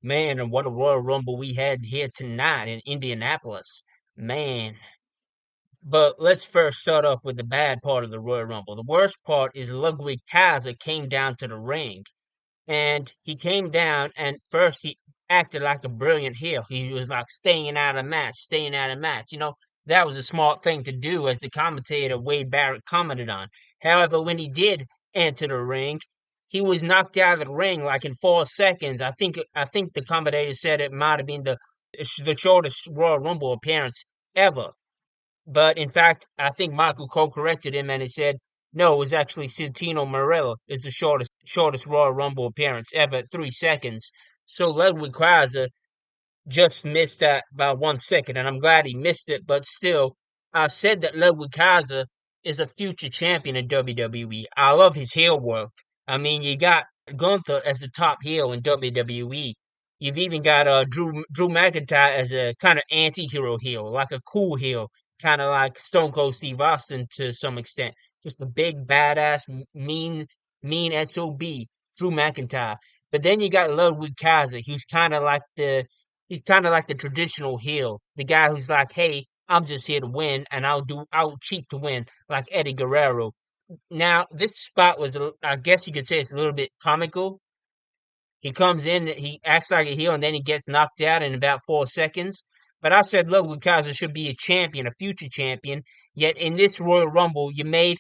Man, and what a Royal Rumble we had here tonight in Indianapolis. Man. But let's first start off with the bad part of the Royal Rumble. The worst part is Ludwig Kaiser came down to the ring. And he came down, and first he acted like a brilliant heel. He was like staying out of match, staying out of match. That was a smart thing to do, as the commentator Wade Barrett commented on. However, when he did enter the ring, he was knocked out of the ring like in 4 seconds. I think the commentator said it might have been the shortest Royal Rumble appearance ever. But in fact, I think Michael Cole corrected him and he said, no, it was actually Santino Marella is the shortest Royal Rumble appearance ever at 3 seconds. So Ludwig Kaiser just missed that by 1 second, and I'm glad he missed it. But still, I said that Ludwig Kaiser is a future champion in WWE. I love his heel work. I mean, you got Gunther as the top heel in WWE. You've even got Drew McIntyre as a kind of anti-hero heel, like a cool heel, kind of like Stone Cold Steve Austin to some extent. Just a big badass, mean SOB, Drew McIntyre. But then you got Ludwig Kaiser, he's kind of like the traditional heel, the guy who's like, "Hey, I'm just here to win, and I'll cheat to win," like Eddie Guerrero. Now, this spot I guess you could say it's a little bit comical. He comes in, he acts like a heel, and then he gets knocked out in about 4 seconds. But I said Ludwig Kaiser should be a champion, a future champion. Yet in this Royal Rumble, you made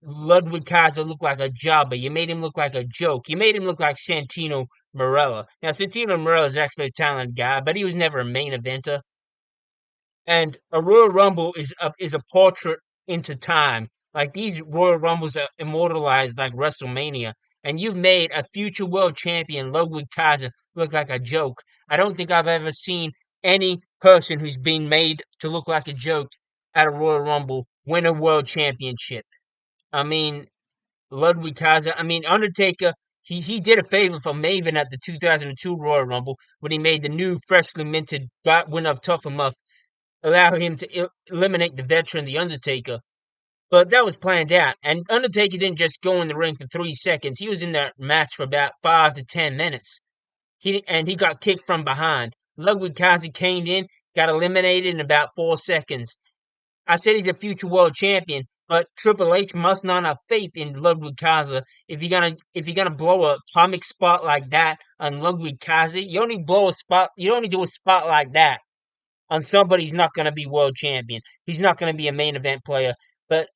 Ludwig Kaiser look like a jobber. You made him look like a joke. You made him look like Santino Marella. Now, Santino Marella is actually a talented guy, but he was never a main eventer. And a Royal Rumble is a portrait into time. Like these Royal Rumbles are immortalized like WrestleMania. And you've made a future world champion, Ludwig Kaiser, look like a joke. I don't think I've ever seen any person who's been made to look like a joke at a Royal Rumble win a world championship. I mean, Ludwig Kaiser. I mean, Undertaker. He did a favor for Maven at the 2002 Royal Rumble when he made the new freshly minted God winner of Tough Enough allow him to eliminate the veteran, The Undertaker. But that was planned out. And Undertaker didn't just go in the ring for 3 seconds. He was in that match for about 5 to 10 minutes. He got kicked from behind. Ludwig Kaiser came in, got eliminated in about 4 seconds. I said he's a future world champion, but Triple H must not have faith in Ludwig Kaiser. If you're gonna blow a comic spot like that on Ludwig Kaiser, you only do a spot like that on somebody who's not gonna be world champion. He's not gonna be a main event player. But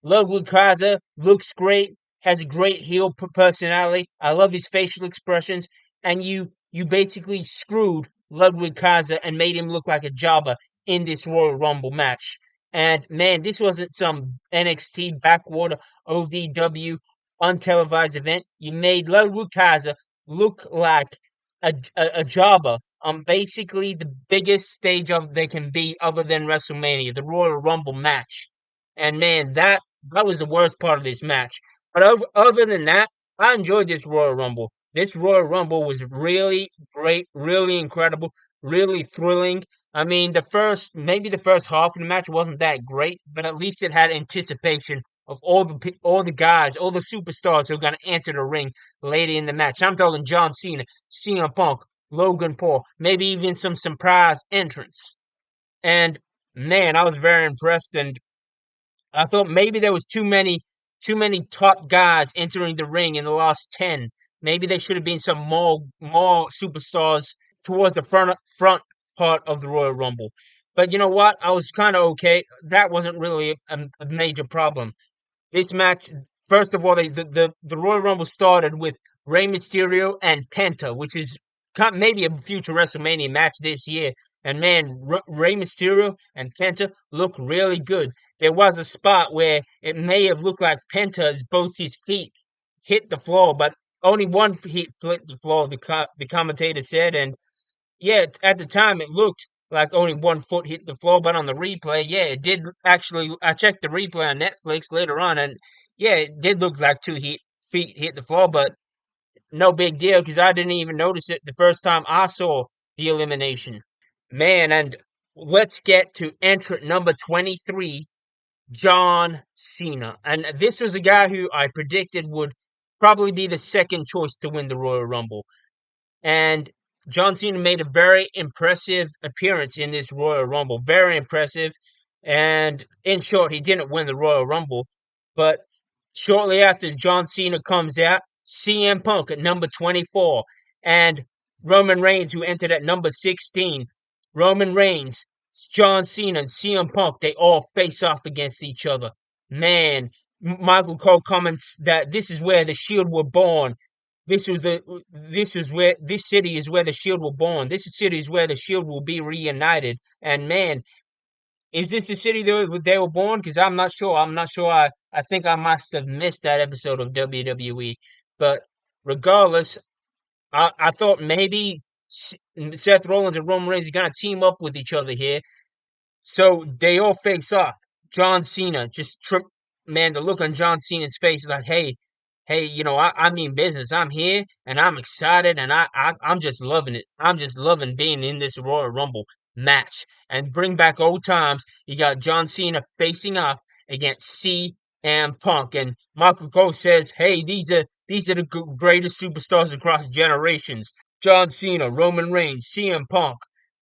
Ludwig Kaiser looks great, has a great heel personality. I love his facial expressions, and you basically screwed Ludwig Kaiser and made him look like a jobber in this Royal Rumble match. And man, this wasn't some NXT backwater OVW untelevised event. You made Ludwig Kaiser look like a jobber on basically the biggest stage of they can be other than WrestleMania, the Royal Rumble match. And man, that was the worst part of this match. But other than that, I enjoyed this Royal Rumble. This Royal Rumble was really great, really incredible, really thrilling. I mean, maybe the first half of the match wasn't that great, but at least it had anticipation of all the guys, all the superstars who are going to enter the ring later in the match. I'm talking John Cena, CM Punk, Logan Paul, maybe even some surprise entrance. And man, I was very impressed, and I thought maybe there was too many top guys entering the ring in the last 10. Maybe there should have been some more superstars towards the front part of the Royal Rumble. But you know what? I was kind of okay. That wasn't really a major problem. This match, first of all, the Royal Rumble started with Rey Mysterio and Penta, which is maybe a future WrestleMania match this year. And man, Rey Mysterio and Penta look really good. There was a spot where it may have looked like Penta's both his feet hit the floor, but only one feet hit the floor. The commentator said, and yeah, at the time it looked like only one foot hit the floor, but on the replay, yeah, it did actually. I checked the replay on Netflix later on, and yeah, it did look like feet hit the floor, but no big deal because I didn't even notice it the first time I saw the elimination. Man, and let's get to entrant number 23, John Cena. And this was a guy who I predicted would probably be the second choice to win the Royal Rumble. And John Cena made a very impressive appearance in this Royal Rumble. Very impressive. And in short, he didn't win the Royal Rumble. But shortly after John Cena comes out, CM Punk at number 24 and Roman Reigns, who entered at number 16. Roman Reigns, John Cena, and CM Punk, they all face off against each other. Man, Michael Cole comments that this is where the Shield were born. This city is where the Shield were born. This city is where the Shield will be reunited. And man, is this the city they were born? Because I'm not sure. I'm not sure. I think I must have missed that episode of WWE. But regardless, I thought maybe Seth Rollins and Roman Reigns are gonna team up with each other here, so they all face off. John Cena just trip, man. The look on John Cena's face is like, hey, I mean business. I'm here and I'm excited and I'm just loving it. I'm just loving being in this Royal Rumble match and bring back old times. You got John Cena facing off against CM Punk, and Michael Cole says, hey, these are the greatest superstars across generations. John Cena, Roman Reigns, CM Punk,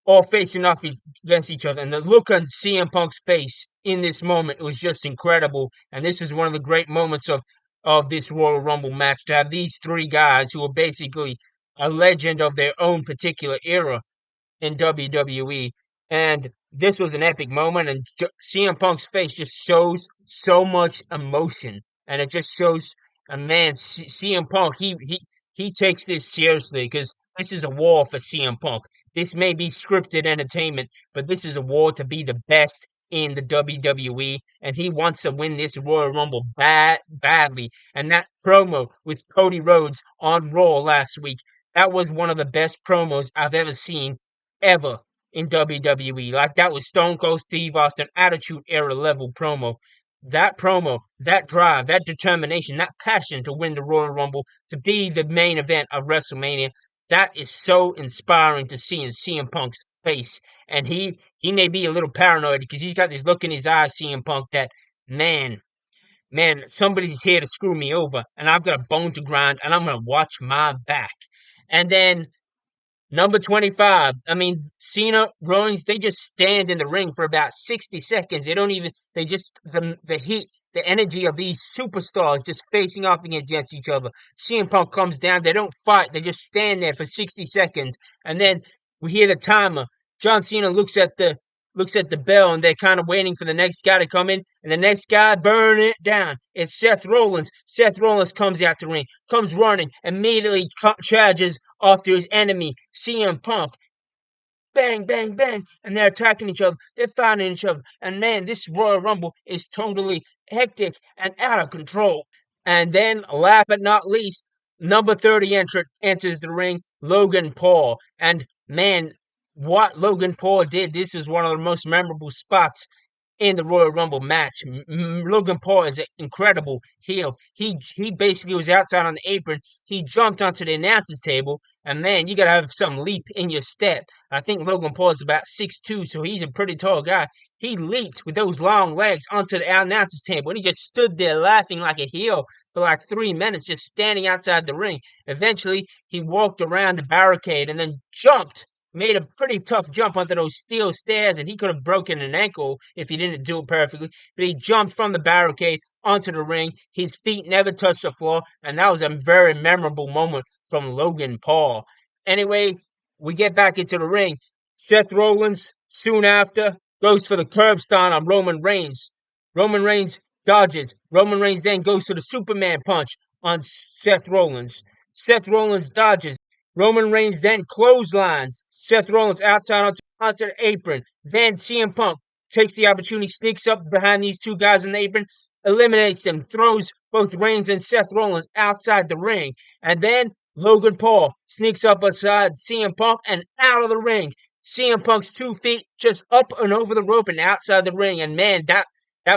all facing off against each other. And the look on CM Punk's face in this moment was just incredible. And this is one of the great moments of this Royal Rumble match, to have these three guys who are basically a legend of their own particular era in WWE. And this was an epic moment, and CM Punk's face just shows so much emotion, and it just shows a man. CM Punk, he takes this seriously because this is a war for CM Punk. This may be scripted entertainment, but this is a war to be the best in the WWE, and he wants to win this Royal Rumble badly. And that promo with Cody Rhodes on Raw last week, that was one of the best promos I've ever seen ever in WWE. Like, that was Stone Cold Steve Austin Attitude Era level promo, that drive, that determination, that passion to win the Royal Rumble, to be the main event of WrestleMania, that is so inspiring to see in CM Punk's face. And he may be a little paranoid because he's got this look in his eyes, CM Punk, that man, somebody's here to screw me over, and I've got a bone to grind, and I'm gonna watch my back. And then number 25. I mean, Cena, Rollins, they just stand in the ring for about 60 seconds. They don't even, they just, the heat, the energy of these superstars just facing off against each other. CM Punk comes down. They don't fight. They just stand there for 60 seconds. And then we hear the timer. John Cena looks at the bell, and they're kind of waiting for the next guy to come in, and the next guy, burn it down. It's Seth Rollins. Seth Rollins comes out the ring, comes running, immediately charges after his enemy, CM Punk. Bang, bang, bang, and they're attacking each other. They're fighting each other, and man, this Royal Rumble is totally hectic and out of control. And then, last but not least, number 30 enters the ring, Logan Paul. And man, what Logan Paul did, this is one of the most memorable spots in the Royal Rumble match. Logan Paul is an incredible heel. He basically was outside on the apron. He jumped onto the announcer's table, and man, you gotta have some leap in your step. I think Logan Paul is about 6'2", so he's a pretty tall guy. He leaped with those long legs onto the announcer's table, and he just stood there laughing like a heel for like 3 minutes, just standing outside the ring. Eventually, he walked around the barricade and then jumped, made a pretty tough jump onto those steel stairs, and he could have broken an ankle if he didn't do it perfectly. But he jumped from the barricade onto the ring. His feet never touched the floor, and that was a very memorable moment from Logan Paul. Anyway, we get back into the ring. Seth Rollins, soon after, goes for the curb stomp on Roman Reigns. Roman Reigns dodges. Roman Reigns then goes to the Superman punch on Seth Rollins. Seth Rollins dodges. Roman Reigns then clotheslines Seth Rollins outside onto the apron. Then CM Punk takes the opportunity, sneaks up behind these two guys in the apron, eliminates them, throws both Reigns and Seth Rollins outside the ring. And then Logan Paul sneaks up beside CM Punk and out of the ring. CM Punk's 2 feet just up and over the rope and outside the ring. And man, that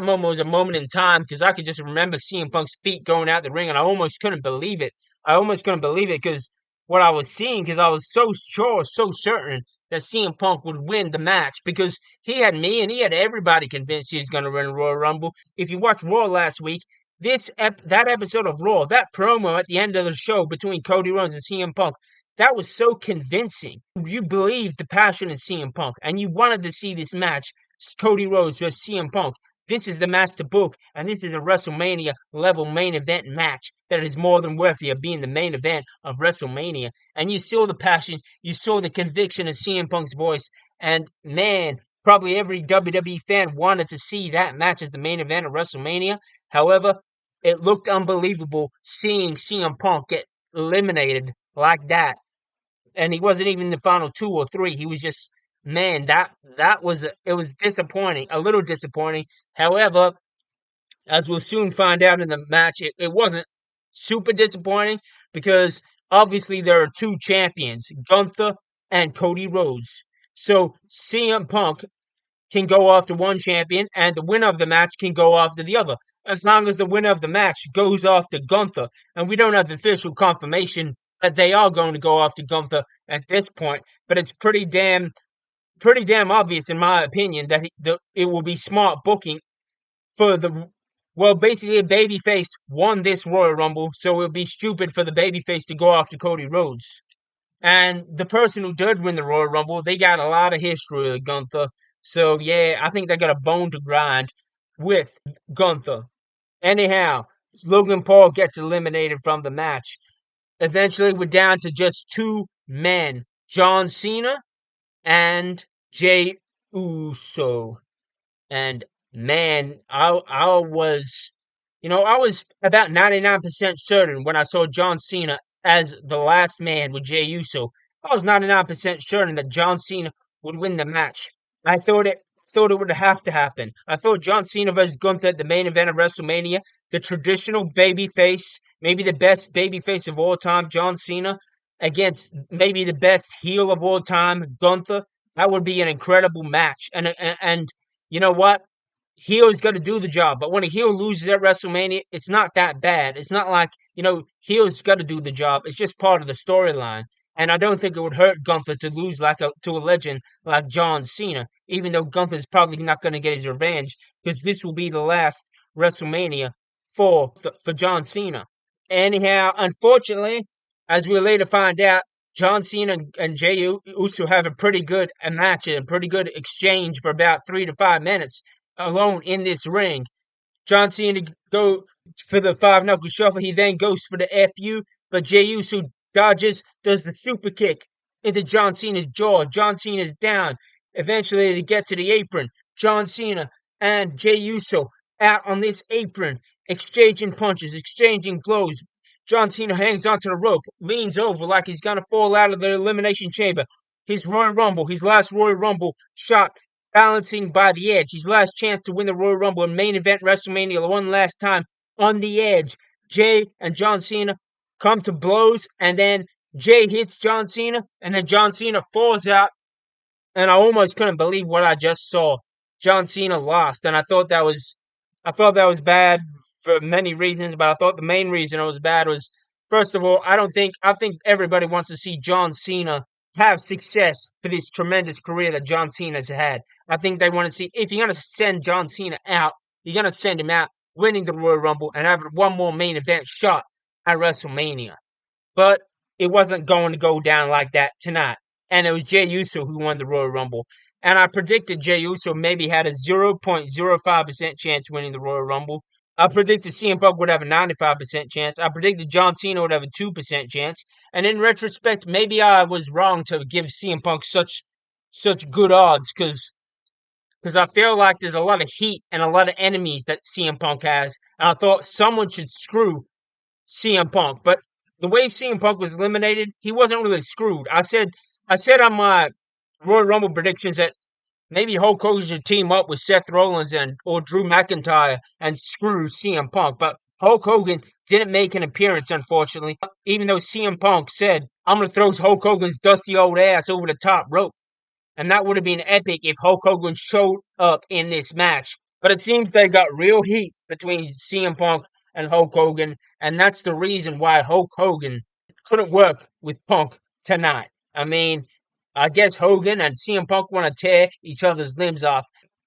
moment was a moment in time, because I could just remember CM Punk's feet going out the ring, and I almost couldn't believe it. I almost couldn't believe it because what I was seeing, because I was so sure, so certain that CM Punk would win the match, because he had me and he had everybody convinced he was going to win Royal Rumble. If you watched Raw last week, that episode of Raw, that promo at the end of the show between Cody Rhodes and CM Punk, that was so convincing. You believed the passion in CM Punk, and you wanted to see this match, Cody Rhodes versus CM Punk. This is the match to book, and this is a WrestleMania level main event match that is more than worthy of being the main event of WrestleMania. And you saw the passion, you saw the conviction in CM Punk's voice, and man, probably every WWE fan wanted to see that match as the main event of WrestleMania. However, it looked unbelievable seeing CM Punk get eliminated like that, and he wasn't even in the final two or three. He was just, man, that was it was disappointing, a little disappointing. However, as we'll soon find out in the match, it wasn't super disappointing because obviously there are two champions, Gunther and Cody Rhodes. So CM Punk can go after one champion, and the winner of the match can go after the other. As long as the winner of the match goes after Gunther, and we don't have official confirmation that they are going to go after Gunther at this point, but it's pretty damn obvious in my opinion that it will be smart booking for the well, basically, a babyface won this Royal Rumble, so it would be stupid for the babyface to go after Cody Rhodes. And the person who did win the Royal Rumble, they got a lot of history with Gunther. So yeah, I think they got a bone to grind with Gunther. Anyhow, Logan Paul gets eliminated from the match. Eventually, we're down to just two men, John Cena and Jey Uso. And man, I was, I was about 99% certain when I saw John Cena as the last man with Jey Uso. I was 99% certain that John Cena would win the match. I thought it would have to happen. I thought John Cena versus Gunther at the main event of WrestleMania, the traditional baby face, maybe the best baby face of all time, John Cena, against maybe the best heel of all time, Gunther. That would be an incredible match. And you know what? Heel is going to do the job, but when a heel loses at WrestleMania, it's not that bad. It's not like, heel's got to do the job. It's just part of the storyline. And I don't think it would hurt Gunther to lose to a legend like John Cena, even though Gunther's probably not going to get his revenge because this will be the last WrestleMania for John Cena. Anyhow, unfortunately, as we later find out, John Cena and Jey Uso have a pretty good match and a pretty good exchange for about 3 to 5 minutes alone in this ring. John Cena go for the five knuckle shuffle. He then goes for the FU, but Jey Uso dodges, does the super kick into John Cena's jaw. John Cena's down. Eventually, they get to the apron. John Cena and Jey Uso out on this apron, exchanging punches, exchanging blows. John Cena hangs onto the rope, leans over like he's gonna fall out of the Elimination Chamber. His Royal Rumble, his last Royal Rumble shot, balancing by the edge. His last chance to win the Royal Rumble and main event WrestleMania one last time on the edge. Jey and John Cena come to blows, and then Jey hits John Cena, and then John Cena falls out, and I almost couldn't believe what I just saw. John Cena lost, and I thought that was bad for many reasons, but I thought the main reason it was bad was, first of all, I think everybody wants to see John Cena have success for this tremendous career that John Cena's had. I think they want to see, if you're going to send John Cena out, you're going to send him out winning the Royal Rumble and having one more main event shot at WrestleMania. But it wasn't going to go down like that tonight. And it was Jey Uso who won the Royal Rumble. And I predicted Jey Uso maybe had a 0.05% chance winning the Royal Rumble. I predicted CM Punk would have a 95% chance. I predicted John Cena would have a 2% chance. And in retrospect, maybe I was wrong to give CM Punk such good odds because I feel like there's a lot of heat and a lot of enemies that CM Punk has. And I thought someone should screw CM Punk. But the way CM Punk was eliminated, he wasn't really screwed. I said on my Royal Rumble predictions that maybe Hulk Hogan should team up with Seth Rollins or Drew McIntyre and screw CM Punk. But Hulk Hogan didn't make an appearance, unfortunately, even though CM Punk said, I'm going to throw Hulk Hogan's dusty old ass over the top rope. And that would have been epic if Hulk Hogan showed up in this match. But it seems they got real heat between CM Punk and Hulk Hogan, and that's the reason why Hulk Hogan couldn't work with Punk tonight. I mean, I guess Hogan and CM Punk want to tear each other's limbs off.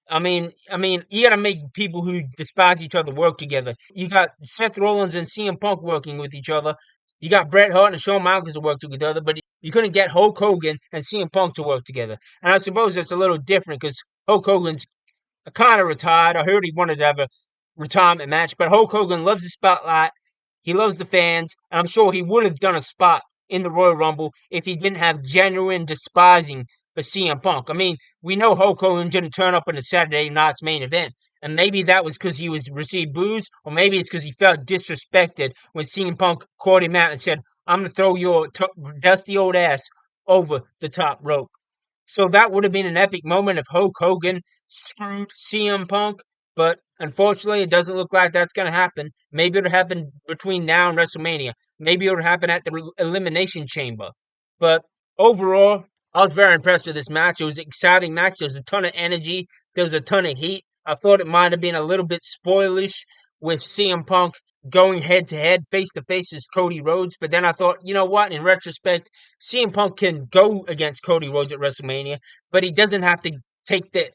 You gotta make people who despise each other work together. You got Seth Rollins and CM Punk working with each other. You got Bret Hart and Shawn Michaels working with each other, but You couldn't get Hulk Hogan and CM Punk to work together. And I suppose that's a little different because Hulk Hogan's kind of retired. I heard he wanted to have a retirement match, but Hulk Hogan loves the spotlight. He loves the fans, and I'm sure he would have done a spot in the Royal Rumble if he didn't have genuine despising for CM Punk. I mean, we know Hulk Hogan didn't turn up in the Saturday night's main event, and maybe that was because he was received booze, or maybe it's because he felt disrespected when CM Punk called him out and said, "I'm gonna throw your dusty old ass over the top rope." So that would have been an epic moment if Hulk Hogan screwed CM Punk, but unfortunately, it doesn't look like that's going to happen. Maybe it'll happen between now and WrestleMania. Maybe it'll happen at the Elimination Chamber. But overall, I was very impressed with this match. It was an exciting match. There was a ton of energy. There was a ton of heat. I thought it might have been a little bit spoilish with CM Punk going head to head, face to face as Cody Rhodes. But then I thought, you know what? In retrospect, CM Punk can go against Cody Rhodes at WrestleMania, but he doesn't have to take the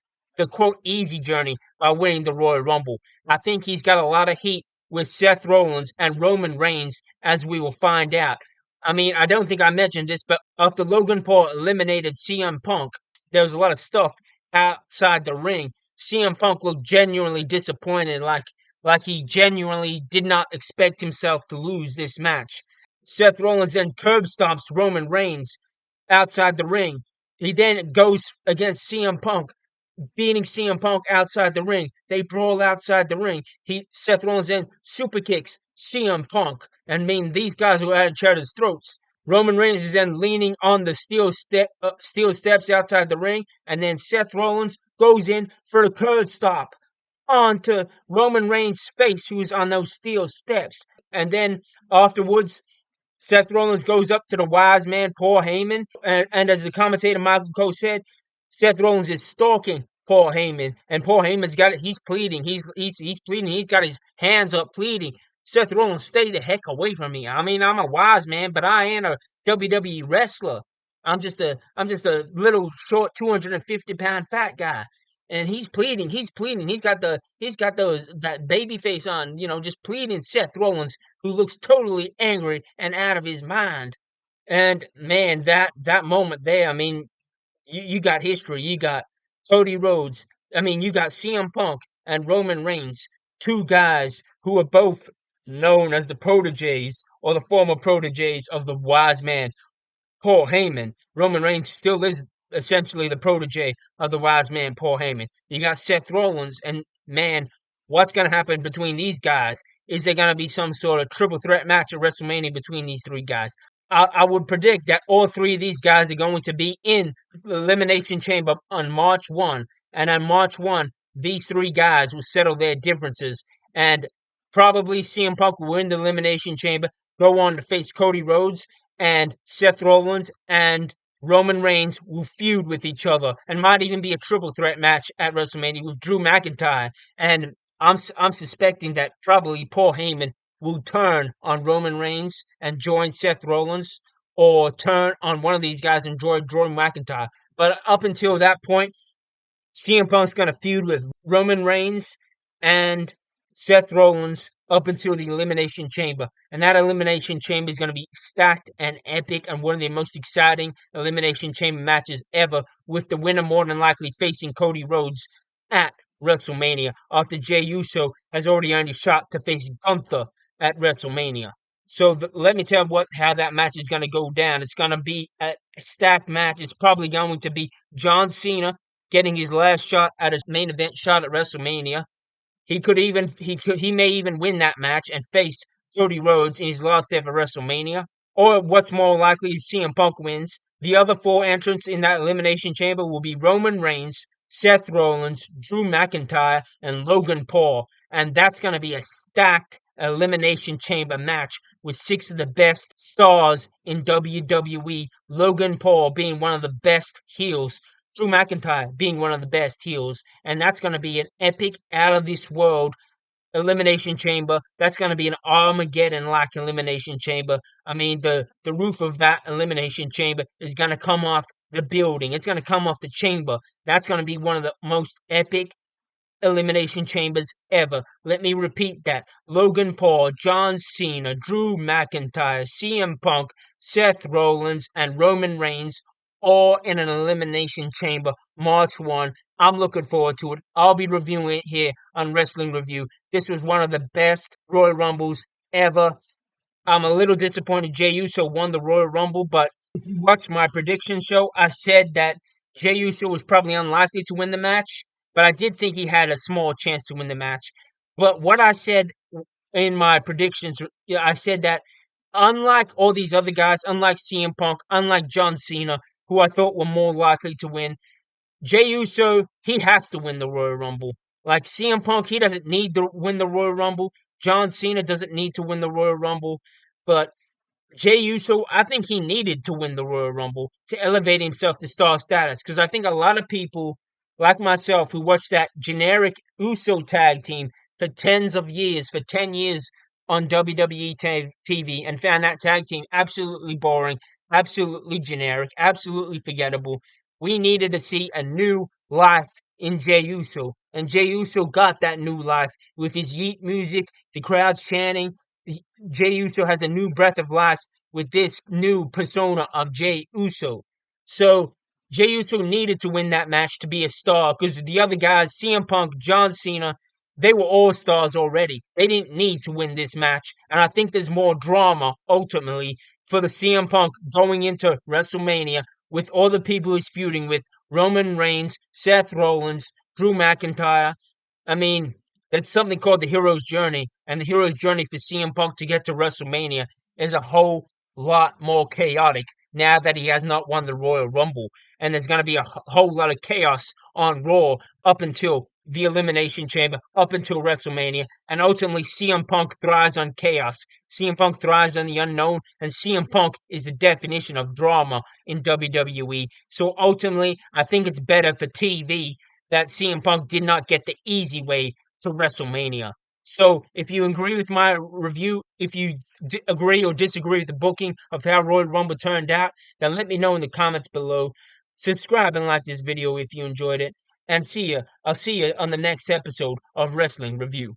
quote easy journey by winning the Royal Rumble. I think he's got a lot of heat with Seth Rollins and Roman Reigns, as we will find out. I mean, I don't think I mentioned this, but after Logan Paul eliminated CM Punk, there was a lot of stuff outside the ring. CM Punk looked genuinely disappointed, like he genuinely did not expect himself to lose this match. Seth Rollins then curb stomps Roman Reigns outside the ring. He then goes against CM Punk, beating CM Punk outside the ring. They brawl outside the ring. Seth Rollins then super kicks CM Punk, and I mean these guys were at each other's throats. Roman Reigns is then leaning on the steel steps outside the ring, and then Seth Rollins goes in for the curb stop onto Roman Reigns' face, who is on those steel steps. And then afterwards, Seth Rollins goes up to the wise man, Paul Heyman, and as the commentator Michael Cole said, Seth Rollins is stalking Paul Heyman, and Paul Heyman's got it. He's pleading. He's pleading. He's got his hands up, pleading. Seth Rollins, stay the heck away from me. I mean, I'm a wise man, but I ain't a WWE wrestler. I'm just a little short 250-pound fat guy. And he's pleading, he's pleading. He's got those that baby face on, just pleading Seth Rollins, who looks totally angry and out of his mind. And man, that moment there, I mean, you got history. You got Cody Rhodes. I mean, you got CM Punk and Roman Reigns, two guys who are both known as the proteges or the former proteges of the wise man Paul Heyman. Roman Reigns still is essentially the protege of the wise man Paul Heyman. You got Seth Rollins, and man, what's going to happen between these guys? Is there going to be some sort of triple threat match at WrestleMania between these three guys? I would predict that all three of these guys are going to be in the Elimination Chamber on March 1. And on March 1, these three guys will settle their differences. And probably CM Punk will win the Elimination Chamber, go on to face Cody Rhodes, and Seth Rollins and Roman Reigns will feud with each other and might even be a triple threat match at WrestleMania with Drew McIntyre. And I'm suspecting that probably Paul Heyman will turn on Roman Reigns and join Seth Rollins, or turn on one of these guys and join Drew McIntyre. But up until that point, CM Punk's going to feud with Roman Reigns and Seth Rollins up until the Elimination Chamber. And that Elimination Chamber is going to be stacked and epic and one of the most exciting Elimination Chamber matches ever, with the winner more than likely facing Cody Rhodes at WrestleMania after Jey Uso has already earned his shot to face Gunther at WrestleMania. So let me tell you how that match is going to go down. It's going to be a stacked match. It's probably going to be John Cena getting his last shot at his main event shot at WrestleMania. He may even win that match and face Cody Rhodes in his last ever WrestleMania. Or what's more likely is CM Punk wins. The other four entrants in that Elimination Chamber will be Roman Reigns, Seth Rollins, Drew McIntyre, and Logan Paul. And that's going to be a stacked Elimination Chamber match with six of the best stars in WWE. Logan Paul being one of the best heels, Drew McIntyre being one of the best heels, and that's going to be an epic, out of this world Elimination Chamber. That's going to be an Armageddon-like Elimination Chamber. I mean, the roof of that Elimination Chamber is going to come off the building. It's going to come off the chamber. That's going to be one of the most epic elimination chambers ever. Let me repeat that. Logan Paul, John Cena, Drew McIntyre, CM Punk, Seth Rollins, and Roman Reigns all in an elimination chamber March 1. I'm looking forward to it. I'll be reviewing it here on Wrestling Review. This was one of the best Royal Rumbles ever. I'm a little disappointed Jey Uso won the Royal Rumble, but if you watch my prediction show, I said that Jey Uso was probably unlikely to win the match, but I did think he had a small chance to win the match. But what I said in my predictions, yeah, I said that unlike all these other guys, unlike CM Punk, unlike John Cena, who I thought were more likely to win, Jey Uso, he has to win the Royal Rumble. Like CM Punk, he doesn't need to win the Royal Rumble. John Cena doesn't need to win the Royal Rumble. But Jey Uso, I think he needed to win the Royal Rumble to elevate himself to star status. Because I think a lot of people, like myself, who watched that generic Uso tag team for tens of years, for 10 years on WWE TV, and found that tag team absolutely boring, absolutely generic, absolutely forgettable. We needed to see a new life in Jey Uso. And Jey Uso got that new life with his Yeet music, the crowds chanting, Jey Uso has a new breath of life with this new persona of Jey Uso. So Jey Uso needed to win that match to be a star because the other guys, CM Punk, John Cena, they were all stars already. They didn't need to win this match. And I think there's more drama ultimately for the CM Punk going into WrestleMania with all the people he's feuding with Roman Reigns, Seth Rollins, Drew McIntyre. I mean, there's something called the hero's journey, and the hero's journey for CM Punk to get to WrestleMania is a whole lot more chaotic now that he has not won the Royal Rumble. And there's going to be a whole lot of chaos on Raw up until the Elimination Chamber, up until WrestleMania. And ultimately, CM Punk thrives on chaos. CM Punk thrives on the unknown, and CM Punk is the definition of drama in WWE. So ultimately, I think it's better for TV that CM Punk did not get the easy way to WrestleMania. So, if you agree with my review, if you agree or disagree with the booking of how Royal Rumble turned out, then let me know in the comments below. Subscribe and like this video if you enjoyed it. And see ya. I'll see you on the next episode of Wrestling Review.